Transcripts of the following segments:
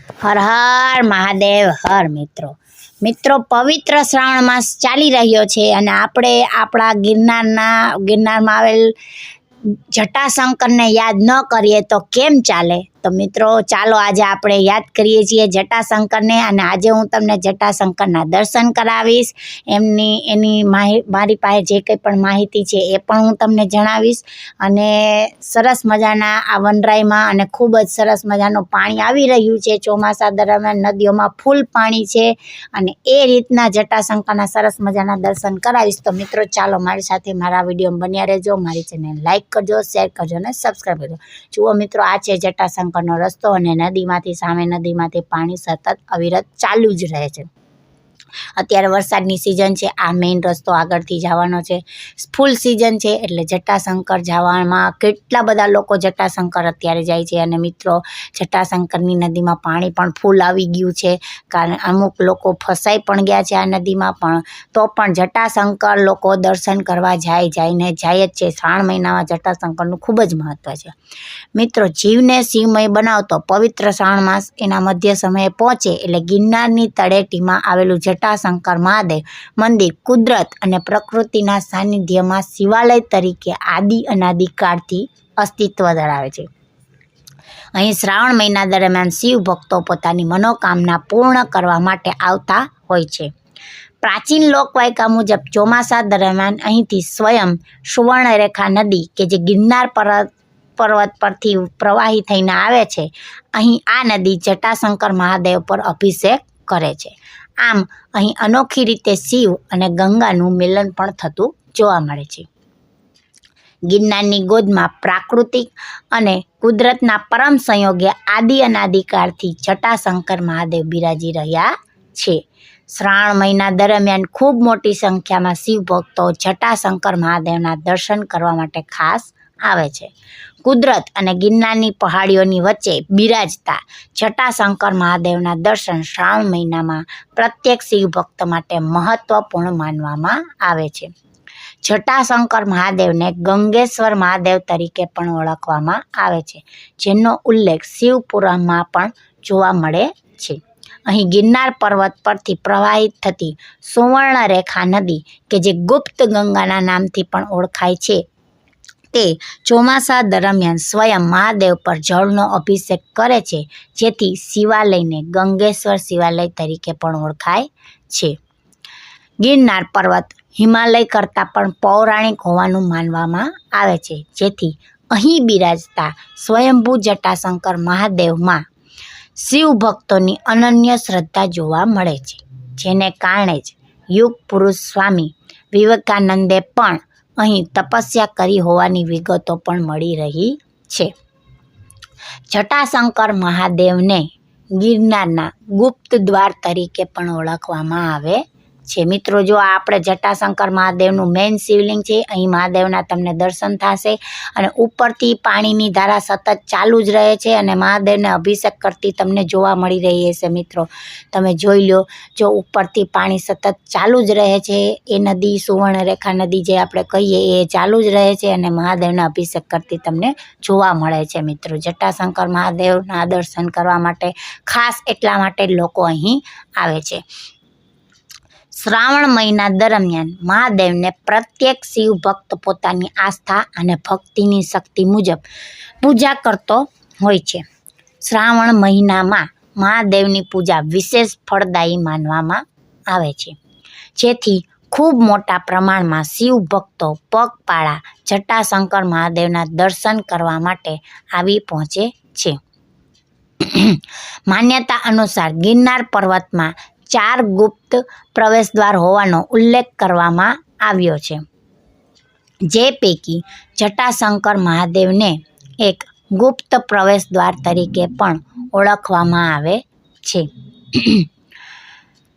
હર હર મહાદેવ હર મિત્રો પવિત્ર શ્રાવણ માસ ચાલી રહ્યો છે અને આપણે આપણા ગિરનારમાં આવેલ જટાશંકરને યાદ ન કરીએ તો કેમ ચાલે? તો મિત્રો ચાલો આજે આપણે યાદ કરીએ છીએ જટાશંકરને, અને આજે હું તમને જટાશંકરના દર્શન કરાવીશ. મારી પાસે જે કંઈ પણ માહિતી છે એ પણ હું તમને જણાવીશ. અને સરસ મજાના આ વનરાઈમાં અને ખૂબ જ સરસ મજાનું પાણી આવી રહ્યું છે. ચોમાસા દરમિયાન નદીઓમાં ફૂલ પાણી છે અને એ રીતના જટાશંકરના સરસ મજાના દર્શન કરાવીશ. તો મિત્રો ચાલો મારી સાથે મારા વિડીયો બન્યા રહેજો. મારી ચેનલ લાઈક કરજો, શેર કરજો અને સબસ્ક્રાઈબ કરજો. જુઓ મિત્રો, આ છે જટાશંકરનો રસ્તો અને નદીમાંથી પાણી સતત અવિરત ચાલુ જ રહે છે. અત્યારે વરસાદની સિઝન છે. આ મેઇન રસ્તો આગળથી જવાનો છે. ફૂલ સિઝન છે એટલે જટાશંકર જવામાં કેટલા બધા લોકો જટાશંકર અત્યારે જાય છે. અને મિત્રો, જટાશંકરની નદીમાં પાણી પણ ફૂલ આવી ગયું છે, કારણ અમુક લોકો ફસાઈ પણ ગયા છે આ નદીમાં. તો પણ જટાશંકર લોકો દર્શન કરવા જાય જ છે. શ્રાવણ મહિનામાં જટાશંકરનું ખૂબ જ મહત્વ છે. મિત્રો, જીવને શિવમય બનાવતો પવિત્ર શ્રાવણ માસ એના મધ્ય સમયે પહોંચે એટલે ગિરનારની તળેટીમાં આવેલું જટાશંકર મહાદેવ મંદિર કુદરત અને પ્રકૃતિના સાનિધ્યમાં શિવાલય તરીકે અનાદિકાળથી અસ્તિત્વ ધરાવે છે. અહીં શ્રાવણ મહિના દરમિયાન શિવ ભક્તો પોતાની મનોકામના પૂર્ણ કરવા માટે આવતા હોય છે. પ્રાચીન લોકવાયકા મુજબ ચોમાસા દરમિયાન અહીંથી સ્વયં સુવર્ણરેખા નદી કે જે ગિરનાર પર્વત પરથી પ્રવાહી થઈને આવે છે, અહીં આ નદી જટાશંકર મહાદેવ પર અભિષેક કરે છે. આમ અહીં અનોખી રીતે શિવ અને ગંગાનું મિલન પણ થતું જોવા મળે છે. ગિરનારની ગોદમાં પ્રાકૃતિક અને કુદરતના પરમ સંયોગે અનાદિકાળથી જટાશંકર મહાદેવ બિરાજી રહ્યા છે. શ્રાવણ મહિના દરમિયાન ખૂબ મોટી સંખ્યામાં શિવ ભક્તો જટાશંકર મહાદેવના દર્શન કરવા માટે ખાસ આવે છે. કુદરત અને ગિરનારની પહાડીઓની વચ્ચે બિરાજતા જટાશંકર મહાદેવના દર્શન શ્રાવણ મહિનામાં પ્રત્યેક શિવ ભક્ત માટે મહત્વપૂર્ણ માનવામાં આવે છે. જટાશંકર મહાદેવને ગંગેશ્વર મહાદેવ તરીકે પણ ઓળખવામાં આવે છે, જેનો ઉલ્લેખ શિવપુરાણમાં પણ જોવા મળે છે. અહીં ગિરનાર પર્વત પરથી પ્રવાહિત થતી સુવર્ણરેખા નદી કે જે ગુપ્ત ગંગાના નામથી પણ ઓળખાય છે, તે ચોમાસા દરમિયાન સ્વયં મહાદેવ પર જળનો અભિષેક કરે છે, જેથી શિવાલયને ગંગેશ્વર શિવાલય તરીકે પણ ઓળખાય છે. ગિરનાર પર્વત હિમાલય કરતાં પણ પૌરાણિક હોવાનું માનવામાં આવે છે, જેથી અહીં બિરાજતા સ્વયંભૂ જટાશંકર મહાદેવમાં શિવ ભક્તોની અનન્ય શ્રદ્ધા જોવા મળે છે. જેને કારણે જ યુગ પુરુષ સ્વામી વિવેકાનંદે પણ અહીં તપસ્યા કરી હોવાની વિગતો પણ મળી રહી છે. જટાશંકર મહાદેવને ગિરનારના ગુપ્ત દ્વાર તરીકે પણ ઓળખવામાં આવે છે. મિત્રો, જો આપણે જટાશંકર મહાદેવનું મેઇન શિવલિંગ છે, અહીં મહાદેવના તમને દર્શન થશે અને ઉપરથી પાણીની ધારા સતત ચાલુ જ રહે છે અને મહાદેવને અભિષેક કરતી તમને જોવા મળી રહી હશે. મિત્રો, તમે જોઈ લો, જો ઉપરથી પાણી સતત ચાલુ જ રહે છે, એ નદી સુવર્ણરેખા નદી જે આપણે કહીએ એ ચાલુ જ રહે છે અને મહાદેવને અભિષેક કરતી તમને જોવા મળે છે. મિત્રો, જટાશંકર મહાદેવના દર્શન કરવા માટે ખાસ એટલા માટે લોકો અહીં આવે છે. શ્રાવણ મહિના દરમિયાન મહાદેવને પ્રત્યેક શિવ ભક્ત પોતાની આસ્થા અને ભક્તિની શક્તિ મુજબ પૂજા કરતો હોય છે. શ્રાવણ મહિનામાં મહાદેવની પૂજા વિશેષ ફળદાયી માનવામાં આવે છે, જેથી ખૂબ મોટા પ્રમાણમાં શિવ ભક્તો પગપાળા જટાશંકર મહાદેવના દર્શન કરવા માટે આવી પહોંચે છે. માન્યતા અનુસાર ગિરનાર પર્વતમાં 4 ગુપ્ત પ્રવેશદ્વાર હોવાનો ઉલ્લેખ કરવામાં આવ્યો છે, જે પૈકી જટાશંકર મહાદેવને એક ગુપ્ત પ્રવેશદ્વાર તરીકે પણ ઓળખવામાં આવે છે.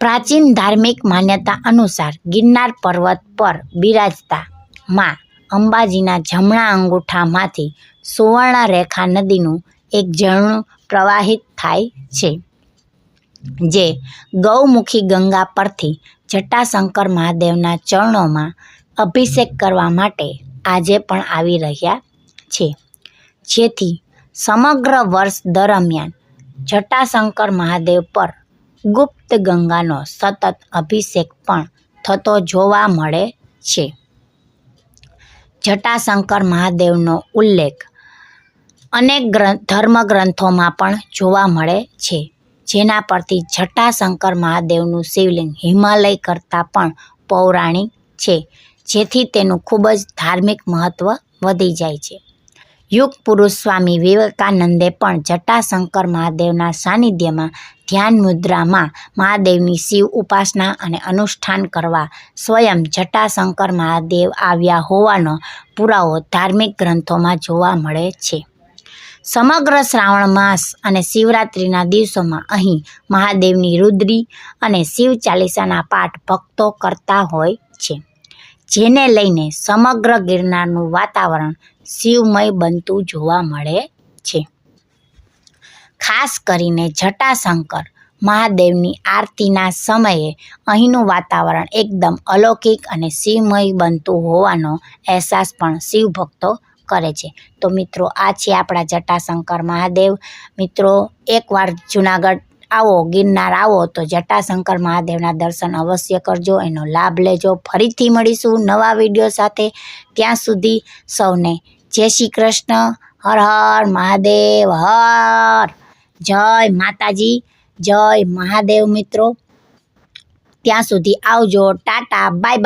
પ્રાચીન ધાર્મિક માન્યતા અનુસાર ગિરનાર પર્વત પર બિરાજતા માં અંબાજીના જમણા અંગૂઠામાંથી સુવર્ણરેખા નદીનું એક ઝરણું પ્રવાહિત થાય છે, જે ગૌમુખી ગંગા પરથી જટાશંકર મહાદેવના ચરણોમાં અભિષેક કરવા માટે આજે પણ આવી રહ્યા છે, જેથી સમગ્ર વર્ષ દરમિયાન જટાશંકર મહાદેવ પર ગુપ્ત ગંગાનો સતત અભિષેક પણ થતો જોવા મળે છે. જટાશંકર મહાદેવનો ઉલ્લેખ અનેક ધર્મગ્રંથોમાં પણ જોવા મળે છે, જેના પરથી જટાશંકર મહાદેવનું શિવલિંગ હિમાલય કરતાં પણ પૌરાણિક છે, જેથી તેનું ખૂબ જ ધાર્મિક મહત્ત્વ વધી જાય છે. યુગ પુરુષ સ્વામી વિવેકાનંદે પણ જટાશંકર મહાદેવના સાનિધ્યમાં ધ્યાન મુદ્રામાં મહાદેવની શિવ ઉપાસના અને અનુષ્ઠાન કરવા સ્વયં જટાશંકર મહાદેવ આવ્યા હોવાનો પુરાવો ધાર્મિક ગ્રંથોમાં જોવા મળે છે. સમગ્ર શ્રાવણ માસ અને શિવરાત્રિના દિવસોમાં અહીં મહાદેવની રુદ્રી અને શિવ ચાલીસાના પાઠ ભક્તો કરતા હોય છે, જેને લઈને સમગ્ર ગિરનારનું વાતાવરણ શિવમય બનતું જોવા મળે છે. ખાસ કરીને જટાશંકર મહાદેવની આરતીના સમયે અહીંનું વાતાવરણ એકદમ અલૌકિક અને શિવમય બનતું હોવાનો અહેસાસ પણ શિવભક્તો કરે છે. તો મિત્રો, આ છે આપણા જટાશંકર મહાદેવ. મિત્રો, એકવાર જુનાગઢ આવો, ગિરનાર આવો તો જટાશંકર મહાદેવના દર્શન અવશ્ય કરજો, એનો લાભ લેજો. ફરીથી મળીશું નવા વિડીયો સાથે. ત્યાં સુધી સૌને જય શ્રી કૃષ્ણ. હર હર મહાદેવ. હર જય માતાજી, જય મહાદેવ. મિત્રો, ત્યાં સુધી આવજો. Tata, bye bye.